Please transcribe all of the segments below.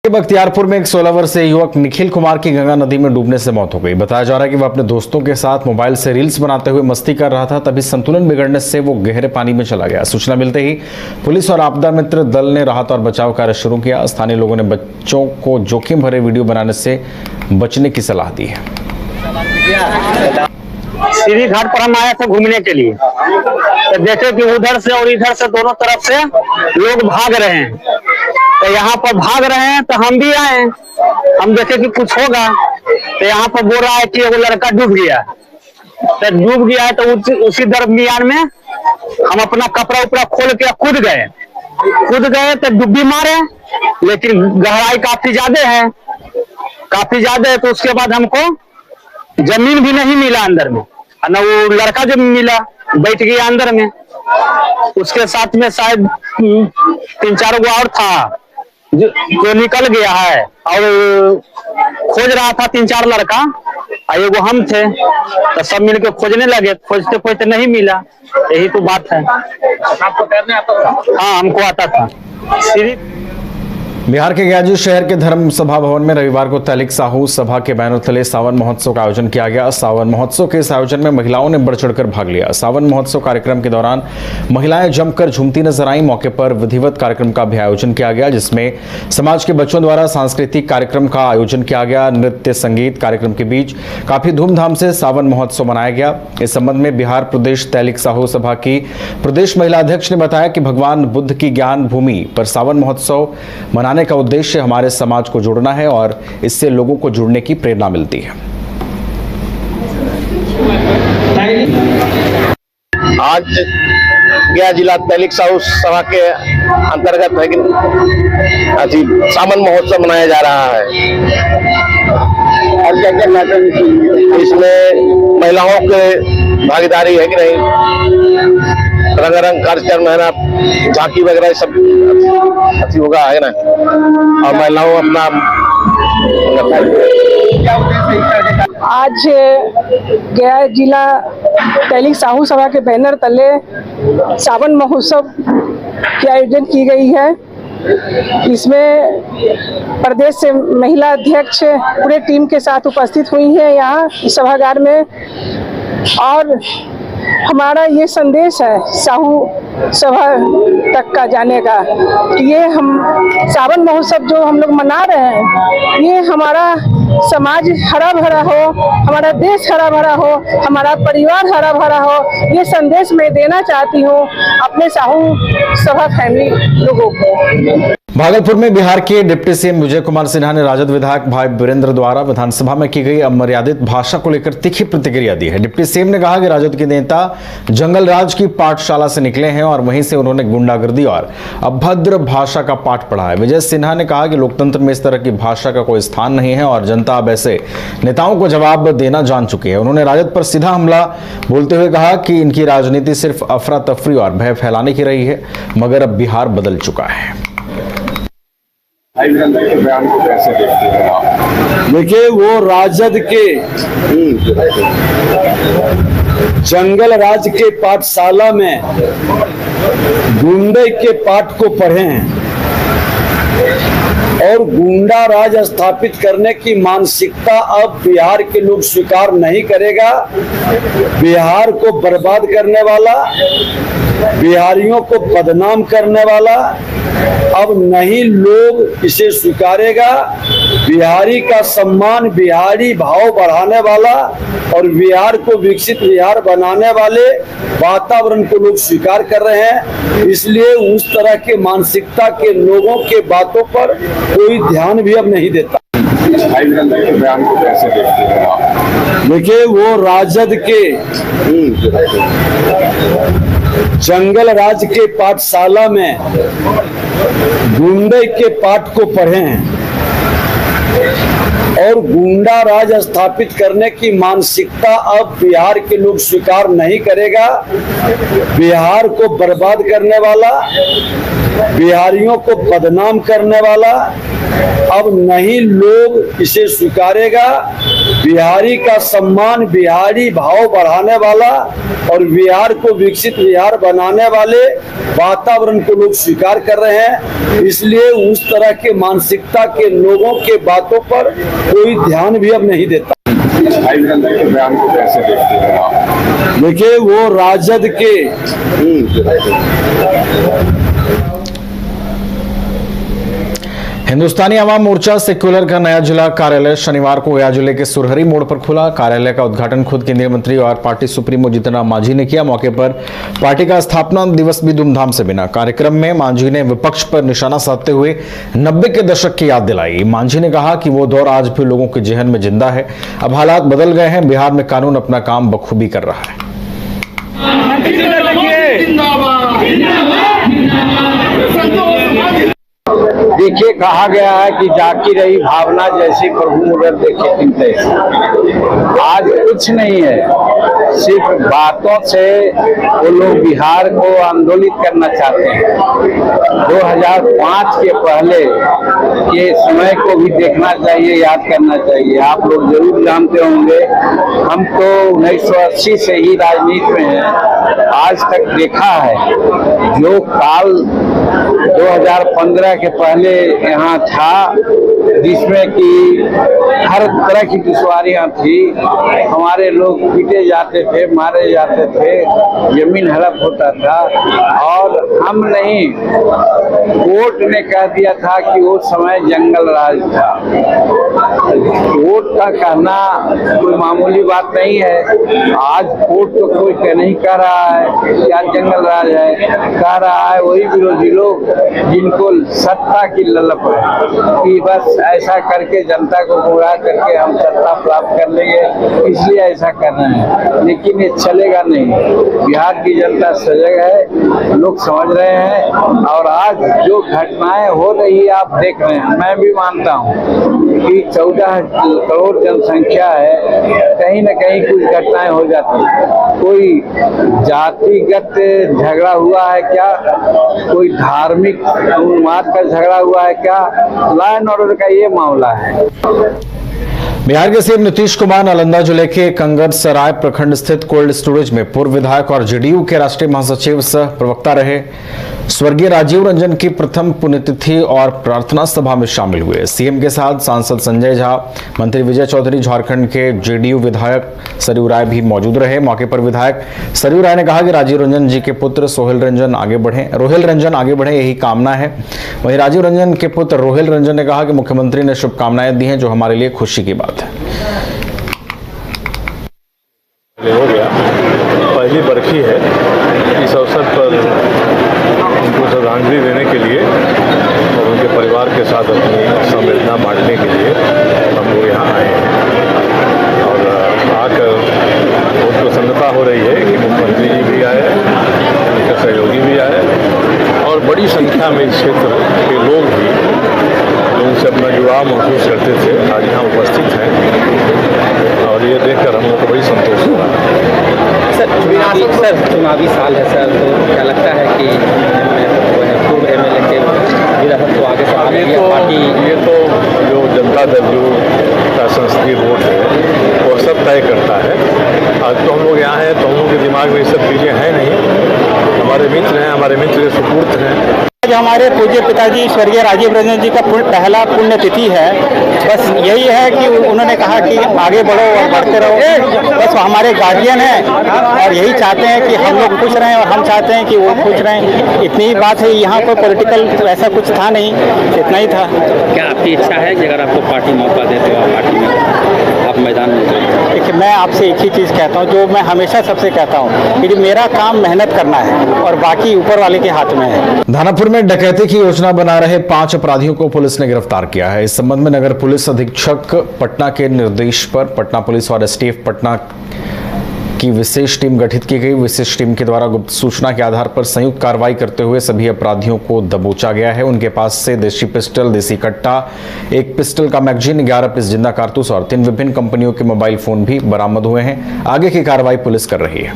बख्तियारपुर में एक 16 वर्षीय युवक निखिल कुमार की गंगा नदी में डूबने से मौत हो गई। बताया जा रहा है कि वह अपने दोस्तों के साथ मोबाइल से रील्स बनाते हुए मस्ती कर रहा था, तभी संतुलन बिगड़ने से वो गहरे पानी में चला गया। सूचना मिलते ही पुलिस और आपदा मित्र दल ने राहत और बचाव कार्य शुरू किया। स्थानीय लोगों ने बच्चों को जोखिम भरे वीडियो बनाने से बचने की सलाह दी है। सीढ़ी घाट पर हम आए थे घूमने के लिए, तो देखे कि उधर से और इधर से दोनों तरफ से लोग भाग रहे हैं, तो यहाँ पर भाग रहे हैं तो हम भी आए। हम देखे कि कुछ होगा, तो यहाँ पर बोल रहा है कि वो लड़का डूब गया, तो डूब गया है तो उसी दरमियान में हम अपना कपड़ा उपड़ा खोल के कूद गए तो डुब्बी मारे, लेकिन गहराई काफी ज्यादा है, तो उसके बाद हमको जमीन भी नहीं मिला अंदर में, न वो लड़का जो मिला बैठ गया अंदर में। उसके साथ में शायद 3-4 गो और था जो निकल गया है, और खोज रहा था 3-4 लड़का, एगो हम थे, तो सब मिलके खोजने लगे। खोजते खोजते नहीं मिला, यही तो बात है। आपको तैरने आता था? हाँ, हमको आता था। बिहार के गयाजी शहर के धर्म सभा भवन में रविवार को तैलिक साहू सभा के बैनर तले सावन महोत्सव का आयोजन किया गया। सावन महोत्सव के इस आयोजन में महिलाओं ने बढ़ चढ़कर भाग लिया। सावन महोत्सव कार्यक्रम के दौरान महिलाएं जमकर झूमती नजर आईं। मौके पर विधिवत कार्यक्रम का भी आयोजन किया गया, जिसमें समाज के बच्चों द्वारा सांस्कृतिक कार्यक्रम का आयोजन किया गया। नृत्य संगीत कार्यक्रम के बीच काफी धूमधाम से सावन महोत्सव मनाया गया। इस संबंध में बिहार प्रदेश तैलिक साहू सभा की प्रदेश महिला अध्यक्ष ने बताया कि भगवान बुद्ध की ज्ञान भूमि पर सावन महोत्सव मनाने का उद्देश्य हमारे समाज को जोड़ना है और इससे लोगों को जुड़ने की प्रेरणा मिलती है। आज गया जिला तैलिक साहू सभा के अंतर्गत है कि सावन महोत्सव मनाया जा रहा है। और क्या क्या इसमें महिलाओं के भागीदारी है कि नहीं, रंगारंग कार्यक्रम है ना, झांकी वगैरह सब अच्छी होगा है ना, और महिलाओं अपना। आज गया जिला तैलिक साहू सभा के बैनर तले सावन महोत्सव की आयोजन की गई है। इसमें प्रदेश से महिला अध्यक्ष पूरे टीम के साथ उपस्थित हुई हैं यहाँ सभागार में, और हमारा ये संदेश है साहू सभा तक का जाने का कि ये हम सावन महोत्सव जो हम लोग मना रहे हैं, ये हमारा समाज हरा भरा हो, हमारा देश हरा भरा हो, हमारा परिवार हरा भरा हो, ये संदेश मैं देना चाहती हूँ अपने साहू सभा फैमिली लोगों को। भागलपुर में बिहार के डिप्टी सीएम विजय कुमार सिन्हा ने राजद विधायक भाई वीरेंद्र द्वारा विधानसभा में की गई अमर्यादित भाषा को लेकर तीखी प्रतिक्रिया दी है। डिप्टी सीएम ने कहा कि राजद के नेता जंगल राज की पाठशाला से निकले हैं और वहीं से उन्होंने गुंडागर्दी और अभद्र भाषा का पाठ पढ़ा है। विजय सिन्हा ने कहा कि लोकतंत्र में इस तरह की भाषा का कोई स्थान नहीं है और जनता अब ऐसे नेताओं को जवाब देना जान चुकी है। उन्होंने राजद पर सीधा हमला बोलते हुए कहा कि इनकी राजनीति सिर्फ अफरा तफरी और भय फैलाने की रही है, मगर अब बिहार बदल चुका है। देखिए, वो राजद के जंगल राज के पाठशाला में गुंडे के पाठ को पढ़े हैं और गुंडा राज स्थापित करने की मानसिकता अब बिहार के लोग स्वीकार नहीं करेगा। बिहार को बर्बाद करने वाला, बिहारियों को बदनाम करने वाला अब नहीं लोग इसे स्वीकारेगा। बिहारी का सम्मान, बिहारी भाव बढ़ाने वाला और बिहार को विकसित बिहार बनाने वाले वातावरण को लोग स्वीकार कर रहे हैं। इसलिए उस तरह के मानसिकता के लोगों के बातों पर कोई ध्यान भी अब नहीं देता। बयान को कैसे देखते हैं आप? देखिए, वो राजद के जंगल राज के पाठशाला में गुंडे के पाठ को पढ़े हैं और गुंडा राज स्थापित करने की मानसिकता अब बिहार के लोग स्वीकार नहीं करेगा। बिहार को बर्बाद करने वाला, बिहारियों को बदनाम करने वाला अब नहीं लोग इसे स्वीकारेगा। बिहारी का सम्मान, बिहारी भाव बढ़ाने वाला और बिहार को विकसित बिहार बनाने वाले वातावरण को लोग स्वीकार कर रहे हैं। इसलिए उस तरह के मानसिकता के लोगों के बातों पर कोई ध्यान भी अब नहीं देता। भाई नंदा के बयान को कैसे देखते हैं आप? देखिए, वो राजद के हिंदुस्तानी आवाम मोर्चा सेक्युलर का नया जिला कार्यालय शनिवार को गया जिले के सुरहरी मोड़ पर खुला। कार्यालय का उद्घाटन खुद केंद्रीय मंत्री और पार्टी सुप्रीमो जीतन राम मांझी ने किया। मौके पर पार्टी का स्थापना दिवस भी धूमधाम से बिना। कार्यक्रम में मांझी ने विपक्ष पर निशाना साधते हुए 90 के दशक की याद दिलाई। मांझी ने कहा कि वो दौर आज भी लोगों के जहन में जिंदा है। अब हालात बदल गए हैं, बिहार में कानून अपना काम बखूबी कर रहा है। देखिए, कहा गया है कि जाकी रही भावना जैसी प्रभु मुगर देखे तुम तैसी। आज कुछ नहीं है, सिर्फ बातों से वो लोग बिहार को आंदोलित करना चाहते हैं। 2005 के पहले के समय को भी देखना चाहिए, याद करना चाहिए। आप लोग जरूर जानते होंगे, हम तो 1980 से ही राजनीति में हैं। आज तक देखा है जो काल 2015 के पहले यहाँ था, जिसमें कि हर तरह की दुश्वारियां थी। हमारे लोग पीटे जाते थे, मारे जाते थे, जमीन हड़प होता था और हम नहीं, कोर्ट ने कह दिया था कि वो समय जंगल राज था। कोर्ट का कहना कोई मामूली बात नहीं है। आज कोर्ट तो कोई नहीं कह रहा है कि आज जंगल राज है, कह रहा है वही विरोधी लोग जिनको सत्ता की ललक है कि बस ऐसा करके जनता को गुमराह करके हम सत्ता प्राप्त कर लेंगे, इसलिए ऐसा कर रहे हैं। लेकिन ये चलेगा नहीं। बिहार की जनता सजग है, लोग समझ रहे हैं और आज जो घटनाएं हो रही है आप देख रहे हैं। मैं भी मानता हूं कि 14 करोड़ जनसंख्या है, कहीं न कहीं कुछ घटनाएं हो जाती है। कोई जातिगत झगड़ा हुआ है क्या, कोई धार्मिक उन्माद का झगड़ा हुआ है क्या, लॉ एंड ऑर्डर का ये मामला है। बिहार के सीएम नीतीश कुमार नालंदा जिले के कंगर सराय प्रखंड स्थित कोल्ड स्टोरेज में पूर्व विधायक और जेडीयू के राष्ट्रीय महासचिव सह प्रवक्ता रहे स्वर्गीय राजीव रंजन की प्रथम पुण्यतिथि और प्रार्थना सभा में शामिल हुए। सीएम के साथ सांसद संजय झा, मंत्री विजय चौधरी, झारखंड के जेडीयू विधायक सरयू राय भी मौजूद रहे। मौके पर विधायक सरयू राय ने कहा कि राजीव रंजन जी के पुत्र रोहिल रंजन आगे बढ़े, यही कामना है। वहीं राजीव रंजन के पुत्र रोहिल रंजन ने कहा कि मुख्यमंत्री ने शुभकामनाएं दी हैं, जो हमारे लिए खुशी की बात है। हो गया, पहली बरखी है। इस अवसर पर उनको श्रद्धांजलि देने के लिए और उनके परिवार के साथ अपनी संवेदना बांटने के लिए हम लोग यहाँ आए हैं और आकर बहुत प्रसन्नता हो रही है कि मुख्यमंत्री जी भी आए, उनके सहयोगी भी आए और बड़ी संख्या में इस क्षेत्र के लोग भी जो उनसे अपना जुड़ाव महसूस करते थे आज यहाँ उपस्थित हैं और ये देखकर हम लोग को बड़ी संतोष हो रहा है। सर चुनावी साल है सर, तो क्या लगता है कि पूर्व एमएलए के विधायक तो आगे ये तो जो जनता दल का संसदीय वोट है वो सब तय करता है। आज तो हम लोग यहाँ हैं तो हम लोग के दिमाग में ये सब चीज़ें हैं नहीं। हमारे मित्र हैं, हमारे मित्र के सुपुर्द हैं। आज हमारे पूज्य पिताजी स्वर्गीय राजीव रंजन जी का पहला पुण्यतिथि है। बस यही है कि उन्होंने कहा कि आगे बढ़ो और बढ़ते रहो। बस हमारे गार्जियन हैं और यही चाहते हैं कि हम लोग खुश रहें और हम चाहते हैं कि वो खुश रहें। इतनी ही बात है, यहाँ कोई पॉलिटिकल ऐसा कुछ था नहीं, इतना ही था। क्या आपकी इच्छा है कि अगर आपको पार्टी मौका दे तो आप पार्टी में आप मैदान में? देखिए, मैं आपसे एक ही चीज़ कहता हूँ जो मैं हमेशा सबसे कहता हूँ कि मेरा काम मेहनत करना है और बाकी ऊपर वाले के हाथ में है। दानापुर में डकैती की योजना बना रहे 5 अपराधियों को पुलिस ने गिरफ्तार किया है। इस संबंध में नगर पुलिस अधीक्षक पटना के निर्देश पर पटना पुलिस और एसटीएफ पटना की विशेष टीम गठित की गई। विशेष टीम के द्वारा गुप्त सूचना के आधार पर संयुक्त कार्रवाई करते हुए सभी अपराधियों को दबोचा गया है। उनके पास से देशी पिस्टल, देसी कट्टा, एक पिस्टल का मैगजीन, 11 पीस जिंदा कारतूस और 3 विभिन्न कंपनियों के मोबाइल फोन भी बरामद हुए हैं। आगे की कार्रवाई पुलिस कर रही है।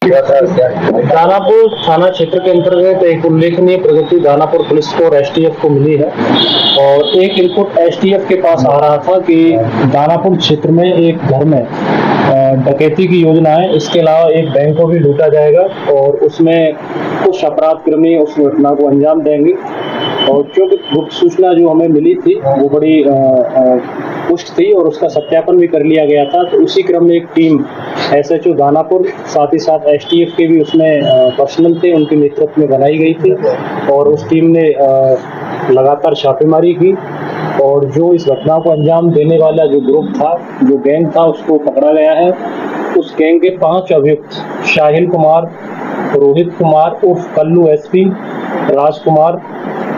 दानापुर थाना क्षेत्र के अंतर्गत एक उल्लेखनीय प्रगति दानापुर पुलिस को और एसटीएफ को मिली है और एक इनपुट एसटीएफ के पास आ रहा था कि दानापुर क्षेत्र में एक घर में डकैती की योजना है। इसके अलावा एक बैंक को भी लूटा जाएगा और उसमें कुछ अपराधकर्मी उस घटना को अंजाम देंगे। और क्योंकि गुप्त सूचना जो हमें मिली थी वो बड़ी पुष्ट थी और उसका सत्यापन भी कर लिया गया था, तो उसी क्रम में एक टीम एसएचओ दानापुर साथ ही साथ एसटीएफ के भी उसमें पर्सनल थे, उनके नेतृत्व में बनाई गई थी और उस टीम ने लगातार छापेमारी की और जो इस घटना को अंजाम देने वाला जो ग्रुप था, जो गैंग था, उसको पकड़ा गया है। उस गैंग के 5 अभियुक्त शाहिल कुमार, रोहित कुमार उर्फ कल्लू एसपी, राजकुमार,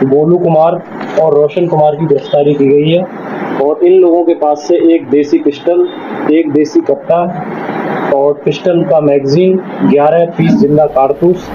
गोलू कुमार और रोशन कुमार की गिरफ्तारी की गई है और इन लोगों के पास से एक देसी पिस्टल, एक देसी कट्टा और पिस्टल का मैगजीन, 11 पीस जिंदा कारतूस